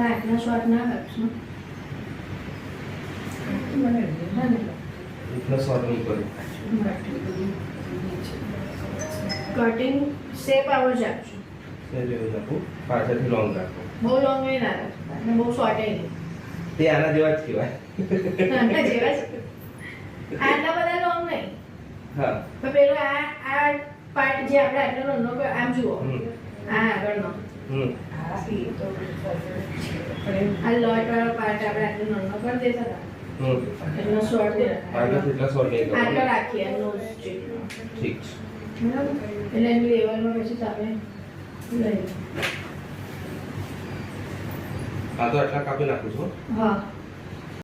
આટલા શોર્ટ ના કરશું. इतना शॉर्ट नहीं करो. કટિંગ શેપ આવો જ આપજો. સહેજ એવું રાખો, પાછળથી લોંગ રાખો. બહુ લોંગ એ ના રાખતા અને બહુ શોર્ટ એ નહીં. તે આના જેવા જ કહેવાય. આના જેવા જ. આટલા બધા લોંગ નહીં. હા. પણ પેલો આ પાર્ટ જે આપણે આટલો નાનો આમ જુઓ. આ આગળનો. આ લોટ વાળો પાર્ટ આપણે આટલો નાનો કરી દેતા હતા. એટલો શોર્ટ દે. આગળ એટલા શોર્ટ નહીં કરો. આટલો રાખીએ નોઝ જેટલો. ઠીક છે. બરાબર. એટલે એની લેવલમાં પછી તમે લઈ લો. આ તો આટલા કાપી નાખું છું. હા.